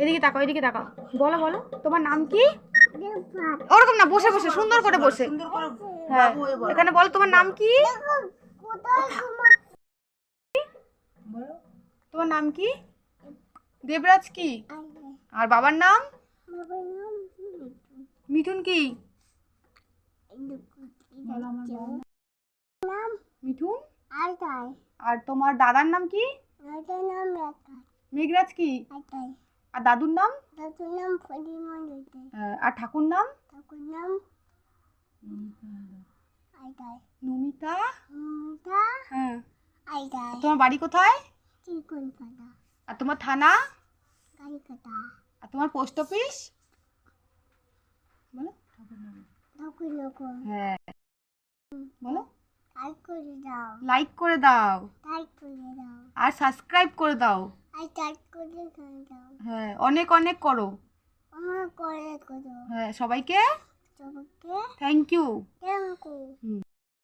এদিকে তাকাও, এদিকে তাকাও। বলো বলো, তোমার নাম কি? ওরকম না, বসে বসে, সুন্দর করে বসে। হ্যাঁ, এখানে বলো তোমার নাম কি? তোমার নাম কি? দেবরাজ কি? আর বাবার নাম? মিঠুন কি? মিঠুন। আর তোমার দাদার নাম কি? মেঘরাজ কি? আর দাদুর নাম? আর ঠাকুর নাম? নমিতা। হ্যাঁ। তোমার বাড়ি কোথায়? আর তোমার থানা? আর তোমার পোস্ট অফিস? বলো। হ্যাঁ, বলো। লাইক করে দাও আর সাবস্ক্রাইব করে দাও। হ্যাঁ, অনেক অনেক করো। হ্যাঁ, সবাইকে থ্যাংক ইউ।